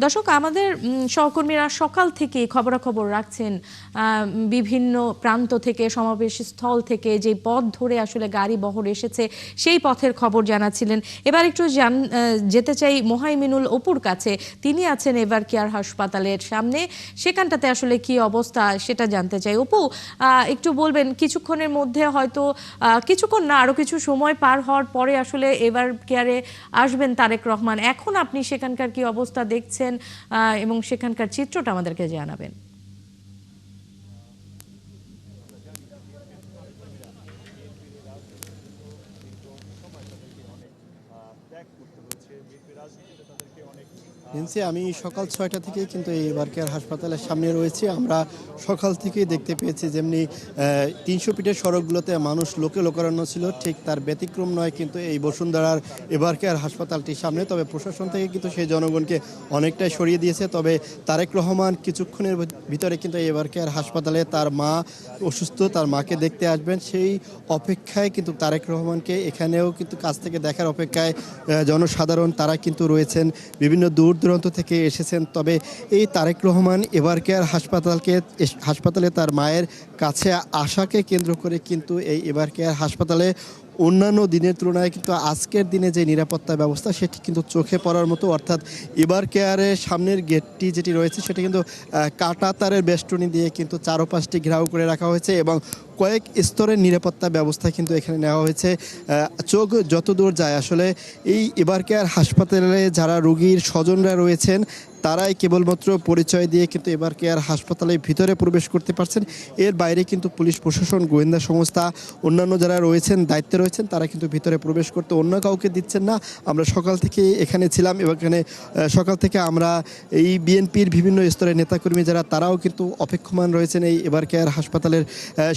দর্শক, আমাদের সহকর্মীরা সকাল থেকে খবরাখবর রাখছেন বিভিন্ন প্রান্ত থেকে, সমাবেশ স্থল থেকে যে পথ ধরে আসলে গাড়ি বহর এসেছে সেই পথের খবর জানাচ্ছিলেন। এবার একটু যেতে চাই মোহাইমিনুল অপুর কাছে। তিনি আছেন এভার কেয়ার হাসপাতালের সামনে, সেখানটাতে আসলে কি অবস্থা সেটা জানতে চাই। অপু, একটু বলবেন, কিছুক্ষণের মধ্যে হয়তো কিছুক্ষণ না আরো কিছু সময় পার হওয়ার পরে আসলে এভার কেয়ারে আসবেন তারেক রহমান। এখন আপনি সেখানকার কি অবস্থা দেখছেন এবং সেখানকার চিত্রটা আমাদেরকে জানাবেন। আমি সকাল ৬টা থেকে কিন্তু এই এভার কেয়ার হাসপাতালের সামনে রয়েছি। আমরা সকাল থেকেই দেখতে পেয়েছি যেমনি ৩০০ ফিটের সড়কগুলোতে মানুষ লোকে লোকারণ্য ছিল, ঠিক তার ব্যতিক্রম নয় কিন্তু এই বসুন্ধরার এভার কেয়ার হাসপাতালটির সামনে। তবে প্রশাসন থেকে কিন্তু সেই জনগণকে অনেকটাই সরিয়ে দিয়েছে। তবে তারেক রহমান কিছুক্ষণের ভিতরে কিন্তু এই এভার কেয়ার হাসপাতালে তার মা অসুস্থ, তার মাকে দেখতে আসবেন, সেই অপেক্ষায় কিন্তু তারেক রহমানকে এখানেও কিন্তু কাছ থেকে দেখার অপেক্ষায় জনসাধারণ তারা কিন্তু রয়েছেন, বিভিন্ন দূর দূরান্ত থেকে এসেছেন। তবে এই তারেক রহমান এভার কেয়ার হাসপাতালে তার মায়ের কাছে আসাকে কেন্দ্র করে কিন্তু এই এভার কেয়ার হাসপাতালে অন্যান্য দিনের তুলনায় কিন্তু আজকের দিনে যে নিরাপত্তা ব্যবস্থা সেটি কিন্তু চোখে পড়ার মতো। অর্থাৎ এভার কেয়ারের সামনের গেটটি যেটি রয়েছে সেটি কিন্তু কাঁটা তারের বেষ্টনী দিয়ে কিন্তু চারপাশটি ঘেরাও করে রাখা হয়েছে এবং কয়েক স্তরের নিরাপত্তা ব্যবস্থা কিন্তু এখানে নেওয়া হয়েছে। চোখ যত দূর যায় আসলে এই এভার কেয়ার হাসপাতালে যারা রোগীর স্বজনরা রয়েছেন তারাই কেবলমাত্র পরিচয় দিয়ে কিন্তু এভার কেয়ার হাসপাতালের ভিতরে প্রবেশ করতে পারছেন। এর বাইরে কিন্তু পুলিশ প্রশাসন, গোয়েন্দা সংস্থা, অন্যান্য যারা রয়েছেন দায়িত্বে রয়েছেন তারা কিন্তু ভিতরে প্রবেশ করতে অন্য কাউকে দিচ্ছেন না। আমরা সকাল থেকে এখানে ছিলাম এবং এখানে সকাল থেকে আমরা এই বিএনপির বিভিন্ন স্তরের নেতাকর্মী যারা তারাও কিন্তু অপেক্ষমান রয়েছেন এই এভার কেয়ার হাসপাতালের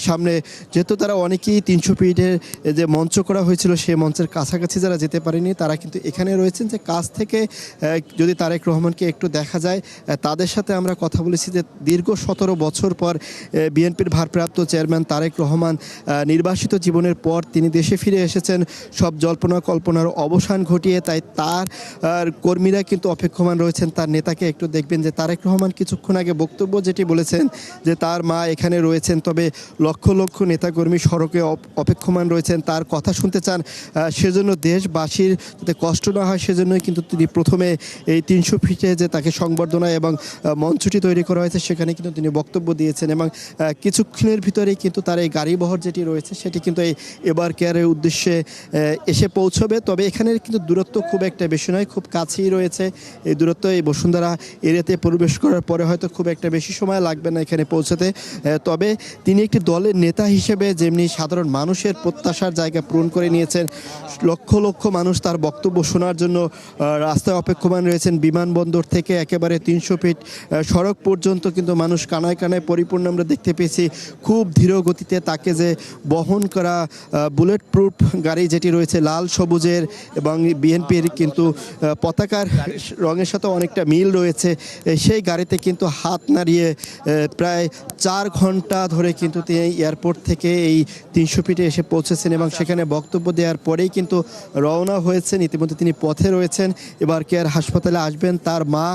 সামনে। যেহেতু তারা অনেকেই ৩০০ ফিটের যে মঞ্চ করা হয়েছিল সেই মঞ্চের কাছাকাছি যারা যেতে পারেনি তারা কিন্তু এখানে রয়েছেন, যে কাছ থেকে যদি তারেক রহমানকে একটু দেখা যায়। তাদের সাথে আমরা কথা বলেছি যে দীর্ঘ ১৭ বছর পর বিএনপির ভারপ্রাপ্ত চেয়ারম্যান তারেক রহমান নির্বাসিত জীবনের পর তিনি দেশে ফিরে এসেছেন সব জল্পনা কল্পনার অবসান ঘটিয়ে। তাই তার কর্মীরা কিন্তু অপেক্ষমান রয়েছেন তার নেতাকে একটু দেখবেন। যে তারেক রহমান কিছুক্ষণ আগে বক্তব্য যেটি বলেছেন যে তার মা এখানে রয়েছেন, তবে লক্ষ লক্ষ নেতাকর্মী সড়কে অপেক্ষমান রয়েছেন, তার কথা শুনতে চান। সেজন্য দেশবাসীর যাতে কষ্ট না হয় সেজন্যই কিন্তু তিনি প্রথমে এই ৩০০ ফিটে যে তাকে সংবর্ধনা এবং মঞ্চটি তৈরি করা হয়েছে সেখানে কিন্তু তিনি বক্তব্য দিয়েছেন এবং কিছুক্ষণের ভিতরেই কিন্তু তার এই গাড়িবহর যেটি রয়েছে সেটি কিন্তু এই এভার কেয়ারের উদ্দেশ্যে এসে পৌঁছবে। তবে এখানের কিন্তু দূরত্ব খুব একটা বেশি নয়, খুব কাছেই রয়েছে এই দূরত্ব। এই বসুন্ধরা এরিয়াতে প্রবেশ করার পরে হয়তো খুব একটা বেশি সময় লাগবে না এখানে পৌঁছাতে। তবে তিনি একটি দলের নেতা হিসেবে যেমনি সাধারণ মানুষের প্রত্যাশার জায়গা পূরণ করে নিয়েছেন, লক্ষ লক্ষ মানুষ তার বক্তব্য শোনার জন্য রাস্তায় অপেক্ষমান রয়েছেন। বিমানবন্দর থেকে একেবারে ৩০০ ফিট সড়ক পর্যন্ত কিন্তু মানুষ কানায় কানায় পরিপূর্ণ আমরা দেখতে পেয়েছি। খুব ধীর গতিতে তাকে যে বহন করা বুলেট প্রুফ গাড়ি যেটি রয়েছে লাল সবুজের এবং বিএনপির কিন্তু পতাকার রঙের সাথে অনেকটা মিল রয়েছে, সেই গাড়িতে কিন্তু হাত নাড়িয়ে প্রায় ৪ ঘন্টা ধরে কিন্তু তিনি এয়ারপোর্ট থেকে এই ৩০০ ফিটে এসে পৌঁছেছেন এবং সেখানে বক্তব্য দেওয়ার পরেই কিন্তু রওনা হয়েছেন। ইতিমধ্যে তিনি পথে রয়েছেন, এভার কেয়ার হাসপাতালে আসবেন। তার মা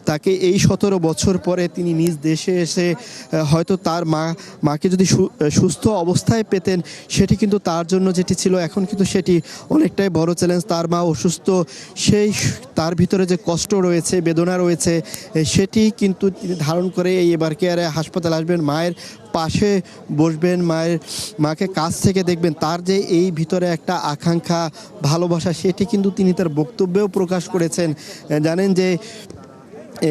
তাকে এই ১৭ বছর পরে তিনি নিজ দেশে এসে হয়তো তার মাকে যদি সুস্থ অবস্থায় পেতেন সেটি কিন্তু তার জন্য যেটি ছিল এখন কিন্তু সেটি অনেকটাই বড় চ্যালেঞ্জ। তার মা অসুস্থ, সেই তার ভিতরে যে কষ্ট রয়েছে, বেদনা রয়েছে, সেটি কিন্তু তিনি ধারণ করে এই এভার কেয়ারে হাসপাতালে আসবেন, মায়ের পাশে বসবেন, মাকে কাছ থেকে দেখবেন। তার যে এই ভিতরে একটা আকাঙ্ক্ষা, ভালোবাসা সেটি কিন্তু তিনি তার বক্তব্যেও প্রকাশ করেছেন। জানেন যে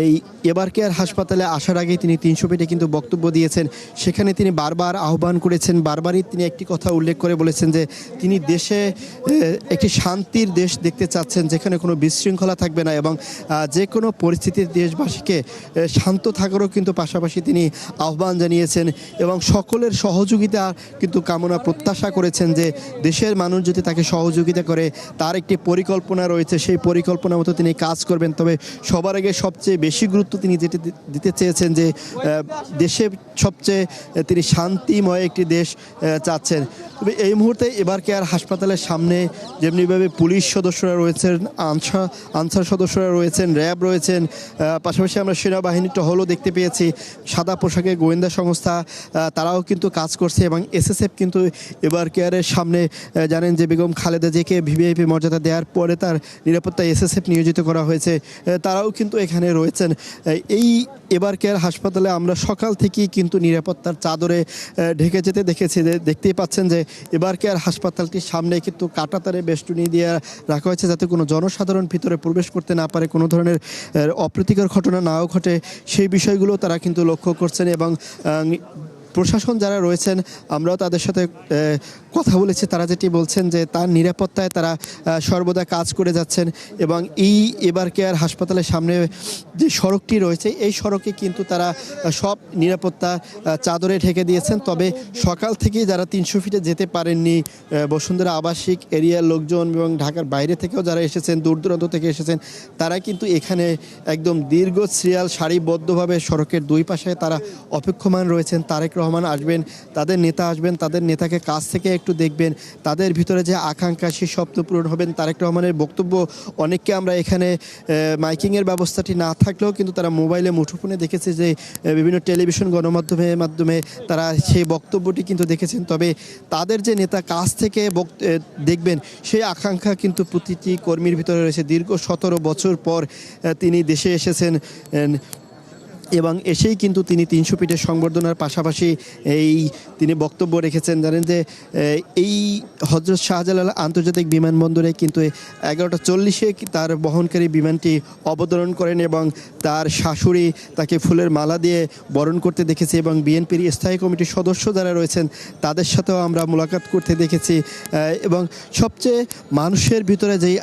এই এভার কেয়ার হাসপাতালে আসার আগেই তিনি ৩০০ ফিটে কিন্তু বক্তব্য দিয়েছেন, সেখানে তিনি বারবার আহ্বান করেছেন, বারবারই তিনি একটি কথা উল্লেখ করে বলেছেন যে তিনি দেশে একটি শান্তির দেশ দেখতে চাচ্ছেন যেখানে কোনো বিশৃঙ্খলা থাকবে না এবং যে কোনো পরিস্থিতির দেশবাসীকে শান্ত থাকারও কিন্তু পাশাপাশি তিনি আহ্বান জানিয়েছেন এবং সকলের সহযোগিতা কিন্তু কামনা প্রত্যাশা করেছেন যে দেশের মানুষ যদি তাকে সহযোগিতা করে তার একটি পরিকল্পনা রয়েছে, সেই পরিকল্পনা মতো তিনি কাজ করবেন। তবে সবার আগে সবচেয়ে বেশি গুরুত্ব তিনি যেটি দিতে চেয়েছেন যে দেশে সবচেয়ে তিনি শান্তিময় একটি দেশ চাচ্ছেন। তবে এই মুহূর্তে এবার কেয়ার হাসপাতালের সামনে যেমনিভাবে পুলিশ সদস্যরা রয়েছেন, আনসার সদস্যরা রয়েছেন, র্যাব রয়েছেন, পাশাপাশি আমরা সেনাবাহিনী টহলও দেখতে পেয়েছি, সাদা পোশাকে গোয়েন্দা সংস্থা তারাও কিন্তু কাজ করছে এবং এসএসএফ কিন্তু এবার কেয়ারের সামনে জানেন যে বেগম খালেদা জিয়াকে ভিভিআইপি মর্যাদা দেওয়ার পরে তার নিরাপত্তায় এসএসএফ নিয়োজিত করা হয়েছে, তারাও কিন্তু এখানে রয়েছেন। এই এবার কেয়ার হাসপাতালে আমরা সকাল থেকেই কিন্তু নিরাপত্তার চাদরে ঢেকে যেতে দেখেছি। দেখতেই পাচ্ছেন যে এবার কেয়ার হাসপাতালটির সামনে কিন্তু কাঁটাতারে বেষ্টনী দিয়ে রাখা হয়েছে যাতে কোনো জনসাধারণ ভিতরে প্রবেশ করতে না পারে, কোনো ধরনের অপ্রীতিকর ঘটনা নাও ঘটে, সেই বিষয়গুলো তারা কিন্তু লক্ষ্য করছেন। এবং প্রশাসন যারা রয়েছেন আমরাও তাদের সাথে কথা বলেছি, তারা যেটি বলছেন যে তার নিরাপত্তায় তারা সর্বদা কাজ করে যাচ্ছেন। এবং এই এবার কেয়ার হাসপাতালের সামনে যে সড়কটি রয়েছে এই সড়কে কিন্তু তারা সব নিরাপত্তা চাদরে ঢেকে দিয়েছেন। তবে সকাল থেকেই যারা 300 ফিটে যেতে পারেননি, বসুন্ধরা আবাসিক এরিয়ার লোকজন এবং ঢাকার বাইরে থেকেও যারা এসেছেন, দূর দূরান্ত থেকে এসেছেন, তারা কিন্তু এখানে একদম দীর্ঘ সিরিয়াল সারিবদ্ধভাবে সড়কের দুই পাশে তারা অপেক্ষমান রয়েছেন। তারেক রহমান আসবেন, তাদের নেতা আসবেন, তাদের নেতাকে কাছ থেকে একটু দেখবেন, তাদের ভিতরে যে আকাঙ্ক্ষা সেই স্বপ্ন পূরণ হবেন। তারেক রহমানের বক্তব্য অনেককে আমরা এখানে মাইকিংয়ের ব্যবস্থাটি না থাকলেও কিন্তু তারা মোবাইলে মুঠোফোনে দেখেছে যে বিভিন্ন টেলিভিশন গণমাধ্যমের মাধ্যমে তারা সেই বক্তব্যটি কিন্তু দেখেছেন। তবে তাদের যে নেতা কাছ থেকে দেখবেন সেই আকাঙ্ক্ষা কিন্তু প্রতিটি কর্মীর ভিতরে রয়েছে। দীর্ঘ 17 বছর পর তিনি দেশে এসেছেন এবং এসেই কিন্তু তিনি 300 ফিটের সংবর্ধনার পাশাপাশি তিনি বক্তব্য রেখেছেন। জানেন যে এই হযরত শাহজালাল আন্তর্জাতিক বিমানবন্দরে কিন্তু 11:40-এ তার বহনকারী বিমানটি অবতরণ করেন এবং তার শাশুড়ি তাকে ফুলের মালা দিয়ে বরণ করতে দেখেছি এবং বিএনপির স্থায়ী কমিটির সদস্য যারা রয়েছেন তাদের সাথেও আমরা মোলাকাত করতে দেখেছি। এবং সবচেয়ে মানুষের ভিতরে যেই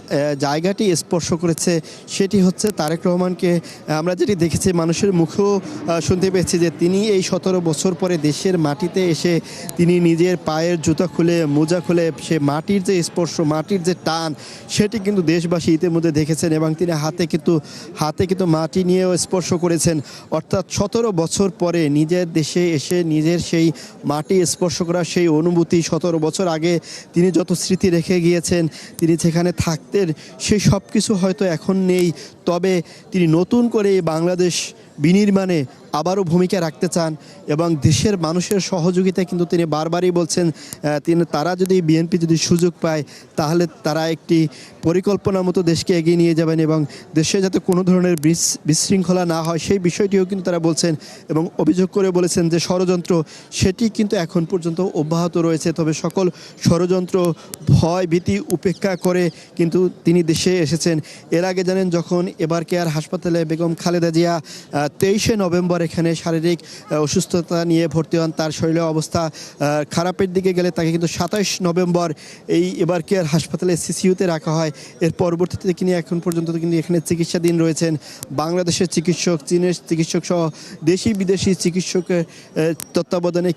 জায়গাটি স্পর্শ করেছে সেটি হচ্ছে তারেক রহমানকে আমরা যেটি দেখেছি মানুষের মুখ শুনতে পেয়েছি যে তিনি এই 17 বছর পরে দেশের মাটিতে এসে তিনি নিজের পায়ের জুতা খুলে মোজা খুলে সে মাটির যে স্পর্শ, মাটির যে টান সেটি কিন্তু দেশবাসী ইতিমধ্যে দেখেছেন এবং তিনি হাতে কিন্তু মাটি নিয়েও স্পর্শ করেছেন। অর্থাৎ 17 বছর পরে নিজের দেশে এসে নিজের সেই মাটি স্পর্শ করা সেই অনুভূতি, 17 বছর আগে তিনি যত স্মৃতি রেখে গিয়েছেন, তিনি যেখানে থাকতেন সেই সব কিছু হয়তো এখন নেই। তবে তিনি নতুন করে বাংলাদেশ বিনির্মাণে আবারও ভূমিকা রাখতে চান এবং দেশের মানুষের সহযোগিতায় কিন্তু তিনি বারবারই বলছেন তারা যদি বিএনপি যদি সুযোগ পায় তাহলে তারা একটি পরিকল্পনা মতো দেশকে এগিয়ে নিয়ে যাবেন এবং দেশে যাতে কোনো ধরনের বিশৃঙ্খলা না হয় সেই বিষয়টিও কিন্তু তারা বলছেন এবং অভিযোগ করে বলেছেন যে ষড়যন্ত্র সেটি কিন্তু এখন পর্যন্ত অব্যাহত রয়েছে। তবে সকল ষড়যন্ত্র ভয় ভীতি উপেক্ষা করে কিন্তু তিনি দেশে এসেছেন। এর আগে জানেন যখন এবার কেয়ার হাসপাতালে বেগম খালেদা জিয়া 23শে নভেম্বর এখানে শারীরিক অসুস্থতা নিয়ে ভর্তি হন, তার শরীরের অবস্থা খারাপের দিকে গেলে তাকে কিন্তু 27 নভেম্বর এই এবার কেয়ার হাসপাতালে সিসিইউতে রাখা হয়। এর পরবর্তীতে তিনি এখন পর্যন্ত কিন্তু এখানে চিকিৎসাধীন রয়েছেন। বাংলাদেশের চিকিৎসক, চীনের চিকিৎসক সহ দেশি বিদেশি চিকিৎসকের তত্ত্বাবধানে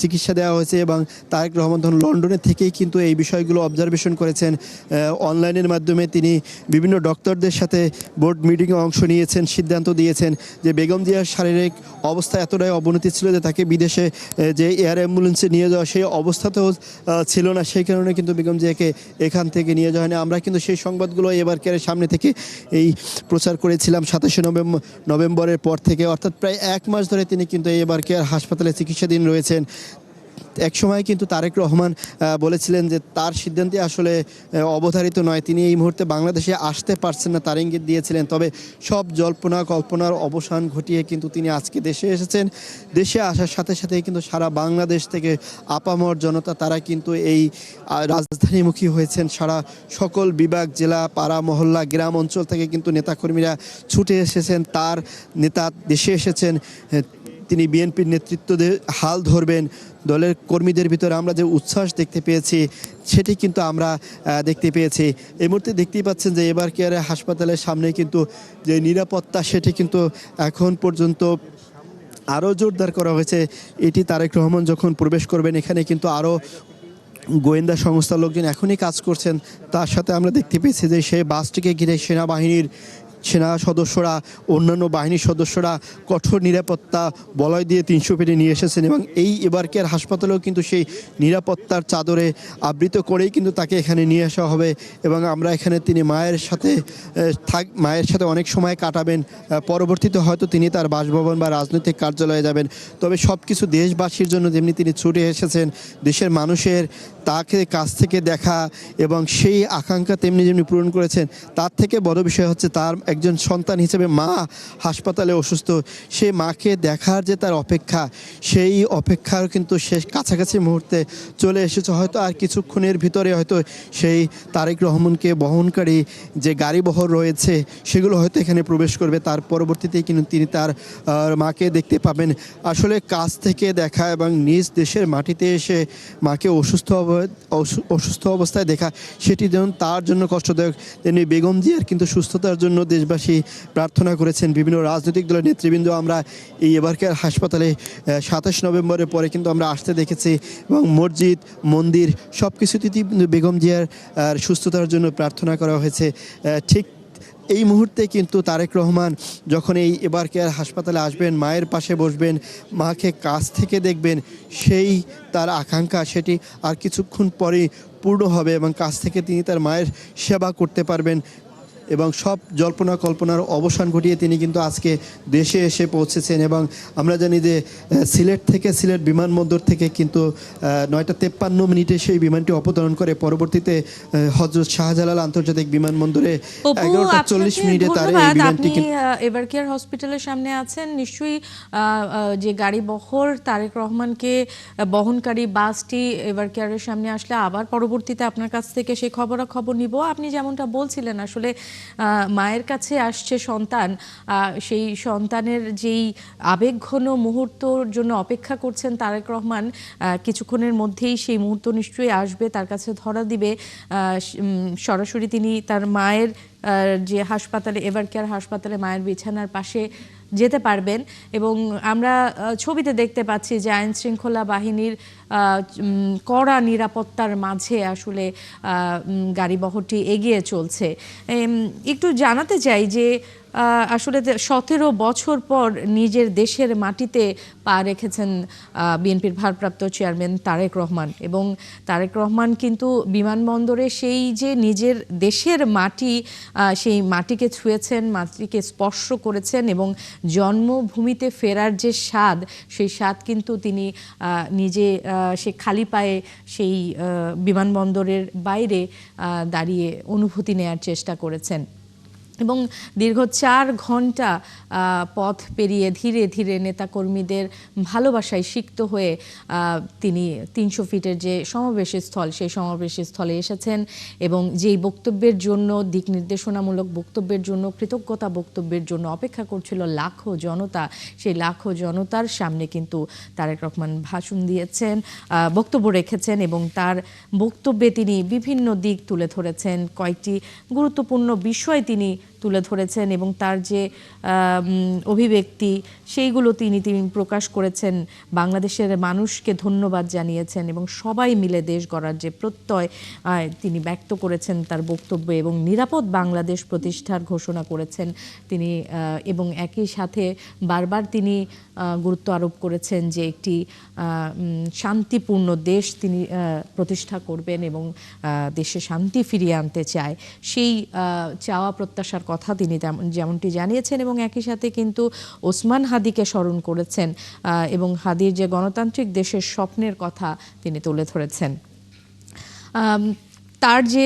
চিকিৎসা দেওয়া হয়েছে এবং তারেক রহমান তখন লন্ডনের থেকেই কিন্তু এই বিষয়গুলো অবজারভেশন করেছেন। অনলাইনের মাধ্যমে তিনি বিভিন্ন ডক্টরদের সাথে বোর্ড মিটিংয়ে অংশ নিয়েছেন, সিদ্ধান্ত দিয়েছেন যে বেগম জিয়ার শারীরিক অবস্থা এতটাই অবনতি ছিল যে তাকে বিদেশে যে এয়ার অ্যাম্বুলেন্সে নিয়ে যাওয়া সেই অবস্থাতেও ছিল না, সেই কারণে কিন্তু বেগম জিয়াকে এখান থেকে নিয়ে যাওয়া হয়নি। আমরা কিন্তু সেই সংবাদগুলো এবার কেয়ারের সামনে থেকে প্রচার করেছিলাম 27শে নভেম্বরের পর থেকে, অর্থাৎ প্রায় 1 মাস ধরে তিনি কিন্তু এবার কেয়ার হাসপাতালে চিকিৎসাধীন রয়েছেন। এক সময় কিন্তু তারেক রহমান বলেছিলেন যে তার সিদ্ধান্তে আসলে অবধারিত নয়, তিনি এই মুহূর্তে বাংলাদেশে আসতে পারছেন না, তার ইঙ্গিত দিয়েছিলেন। তবে সব জল্পনা কল্পনার অবসান ঘটিয়ে কিন্তু তিনি আজকে দেশে এসেছেন। দেশে আসার সাথে সাথেই কিন্তু সারা বাংলাদেশ থেকে আপামর জনতা তারা কিন্তু এই রাজধানীমুখী হয়েছেন। সারা সকল বিভাগ, জেলা, পাড়া মহল্লা, গ্রাম অঞ্চল থেকে কিন্তু নেতাকর্মীরা ছুটে এসেছেন। তার নেতা দেশে এসেছেন, তিনি বিএনপির নেতৃত্ব হাল ধরবেন। দলের কর্মীদের ভিতরে আমরা যে উচ্ছ্বাস দেখতে পেয়েছি সেটি কিন্তু আমরা দেখতে পেয়েছি। এই মুহূর্তে দেখতেই পাচ্ছেন যে এবার কেয়ারে হাসপাতালের সামনে কিন্তু যে নিরাপত্তা সেটি কিন্তু এখন পর্যন্ত আরও জোরদার করা হয়েছে। এটি তারেক রহমান যখন প্রবেশ করবেন এখানে কিন্তু আরও গোয়েন্দা সংস্থার লোকজন এখনই কাজ করছেন। তার সাথে আমরা দেখতে পেয়েছি যে সেই বাসটিকে ঘিরে সেনাবাহিনীর সেনা সদস্যরা, অন্যান্য বাহিনীর সদস্যরা কঠোর নিরাপত্তা বলয় দিয়ে 300 ফিটে নিয়ে এসেছেন এবং এই এবারকেয়ার হাসপাতালেও কিন্তু সেই নিরাপত্তার চাদরে আবৃত করেই কিন্তু তাকে এখানে নিয়ে আসা হবে এবং আমরা এখানে তিনি মায়ের সাথে অনেক সময় কাটাবেন। পরবর্তীতে হয়তো তিনি তার বাসভবন বা রাজনৈতিক কার্যালয়ে যাবেন। তবে সব কিছু দেশবাসীর জন্য যেমনি তিনি ছুটে এসেছেন, দেশের মানুষের তাকে কাছ থেকে দেখা এবং সেই আকাঙ্ক্ষা তেমনি যেমনি পূরণ করেছেন, তার থেকে বড় বিষয় হচ্ছে তার একজন সন্তান হিসেবে মা হাসপাতালে অসুস্থ, সেই মাকে দেখার যে তার অপেক্ষা, সেই অপেক্ষার কিন্তু শেষ কাছাকাছি মুহূর্তে চলে এসেছে। হয়তো আর কিছুক্ষণের ভিতরে হয়তো সেই তারেক রহমানকে বহনকারী যে গাড়ি বহর রয়েছে সেগুলো হয়তো এখানে প্রবেশ করবে। তার পরবর্তীতেই কিন্তু তিনি তার মাকে দেখতে পাবেন। আসলে কাছ থেকে দেখা এবং নিজ দেশের মাটিতে এসে মাকে অসুস্থ অবস্থায় দেখা, সেটি যেমন তার জন্য কষ্টদায়ক, তেমনি বেগম জিয়ার কিন্তু সুস্থতার জন্য দেশবাসী প্রার্থনা করেছেন। বিভিন্ন রাজনৈতিক দলের নেতৃবৃন্দ আমরা এই এবারকার হাসপাতালে 27 নভেম্বরের পরে কিন্তু আমরা আসতে দেখেছি এবং মসজিদ মন্দির সব কিছুতেই কিন্তু বেগম জিয়ার সুস্থতার জন্য প্রার্থনা করা হয়েছে। ঠিক এই মুহূর্তে কিন্তু তারেক রহমান যখন এই এবারকেয়ার হাসপাতালে আসবেন, মায়ের পাশে বসবেন, মাকে কাছ থেকে দেখবেন, সেই তার আকাঙ্ক্ষা সেটি আর কিছুক্ষণ পরেই পূর্ণ হবে এবং কাছ থেকে তিনি তার মায়ের সেবা করতে পারবেন এবং সব জল্পনা কল্পনার অবসান ঘটিয়ে তিনি কিন্তু আজকে দেশে এসে পৌঁছেছেন। এবং আমরা জানি যে সিলেট বিমানবন্দর থেকে কিন্তু 9:53 সেই বিমানটি অবতরণ করে। পরবর্তীতে হযরত শাহজালাল আন্তর্জাতিক বিমানবন্দরে 11:40 তার এই বিমানটি এবারকেয়ার হসপিটালের সামনে আছেন। নিশ্চয়ই যে গাড়ি বহর তারেক রহমানকে বহনকারী বাসটি এবারকেয়ারের সামনে আসলে আবার পরবর্তীতে আপনার কাছ থেকে সেই খবরাখবর নিব। আপনি যেমনটা বলছিলেন, আসলে মায়ের কাছে আসছে সন্তান, সেই সন্তানের যেই আবেগঘন মুহূর্তর জন্য অপেক্ষা করছেন তারেক রহমান, কিছুক্ষণের মধ্যেই সেই মুহূর্ত নিশ্চয়ই আসবে, তার কাছে ধরা দিবে। সরাসরি তিনি তার মায়ের যে হাসপাতালে এবারকেয়ার হাসপাতালে মায়ের বিছানার পাশে যেতে পারবেন এবং আমরা ছবিতে দেখতে পাচ্ছি যে আইন শৃঙ্খলা বাহিনীর কড়া নিরাপত্তার মাঝে আসলে গাড়িবহরটি এগিয়ে চলছে। একটু জানাতে চাই যে আসলে 17 বছর পর নিজের দেশের মাটিতে পা রেখেছেন বিএনপির ভারপ্রাপ্ত চেয়ারম্যান তারেক রহমান এবং তারেক রহমান কিন্তু বিমানবন্দরে সেই যে নিজের দেশের মাটি, সেই মাটিকে ছুঁয়েছেন, মাটিকে স্পর্শ করেছেন এবং জন্মভূমিতে ফেরার যে স্বাদ, সেই স্বাদ কিন্তু তিনি নিজে সে খালি পায়ে সেই বিমানবন্দরের বাইরে দাঁড়িয়ে অনুভূতি নেয়ার চেষ্টা করেছেন এবং দীর্ঘ 4 ঘন্টা পথ পেরিয়ে ধীরে ধীরে নেতাকর্মীদের ভালোবাসায় সিক্ত হয়ে তিনি 300 ফিটের যে সমাবেশী স্থল, সেই সমাবেশী স্থলে এসেছেন এবং যেই বক্তব্যের জন্য, দিক নির্দেশনামূলক বক্তব্যের জন্য, কৃতজ্ঞতা বক্তব্যের জন্য অপেক্ষা করছিল লাখো জনতা, সেই লাখো জনতার সামনে কিন্তু তারেক রহমান ভাষণ দিয়েছেন, বক্তব্য রেখেছেন এবং তার বক্তব্যে তিনি বিভিন্ন দিক তুলে ধরেছেন, কয়েকটি গুরুত্বপূর্ণ বিষয় তিনি তুলে ধরেছেন এবং তার যে অভিব্যক্তি সেইগুলো তিনি প্রকাশ করেছেন। বাংলাদেশের মানুষকে ধন্যবাদ জানিয়েছেন এবং সবাই মিলে দেশ গড়ার যে প্রত্যয় তিনি ব্যক্ত করেছেন তার বক্তব্যে এবং নিরাপদ বাংলাদেশ প্রতিষ্ঠার ঘোষণা করেছেন তিনি এবং একই সাথে বারবার তিনি গুরুত্ব আরোপ করেছেন যে একটি শান্তিপূর্ণ দেশ তিনি প্রতিষ্ঠা করবেন এবং দেশে শান্তি ফিরিয়ে আনতে চায়। সেই চাওয়া প্রত্যাশার কথা তিনি যেমনটি জানিয়েছেন এবং একই সাথে কিন্তু ওসমান হাদিকে স্মরণ করেছেন এবং হাদির যে গণতান্ত্রিক দেশের স্বপ্নের কথা তিনি তুলে ধরেছেন। তার যে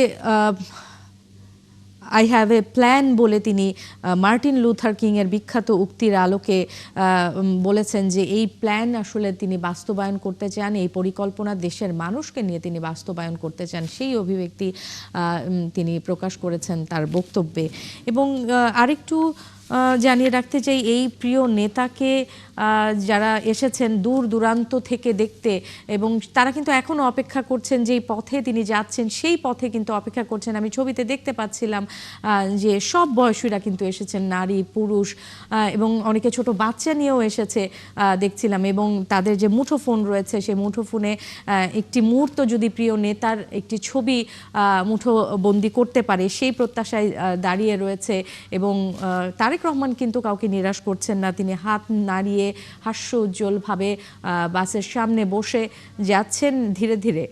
আই হ্যাভ এ প্ল্যান বলে তিনি মার্টিন লুথার কিং এর বিখ্যাত উক্তির আলোকে বলেছেন যে এই প্ল্যান আসলে তিনি বাস্তবায়ন করতে চান, এই পরিকল্পনা দেশের মানুষকে নিয়ে তিনি বাস্তবায়ন করতে চান, সেই অভিব্যক্তি তিনি প্রকাশ করেছেন তার বক্তব্যে। এবং আরেকটু জানিয়ে রাখতে চাই এই প্রিয় নেতাকে যারা এসেছেন দূর দূরান্ত থেকে দেখতে এবং তারা কিন্তু এখনো অপেক্ষা করছেন যেই পথে তিনি যাচ্ছেন সেই পথে কিন্তু অপেক্ষা করছেন। আমি ছবিতে দেখতে পাচ্ছিলাম যে সব বয়সীরা কিন্তু এসেছেন, নারী পুরুষ এবং অনেকে ছোট বাচ্চা নিয়েও এসেছে দেখছিলাম, এবং তাদের যে মুঠোফোন রয়েছে সেই মুঠোফোনে একটি মুহূর্ত যদি প্রিয় নেতার একটি ছবি মুঠোবন্দি করতে পারে সেই প্রত্যাশায় দাঁড়িয়ে রয়েছে। এবং তারেক রহমান কিন্তু কাউকে নিরাশ করছেন না, তিনি হাত নাড়িয়ে হাস্য উজ্জ্বলভাবে বাসের সামনে বসে যাচ্ছেন ধীরে ধীরে।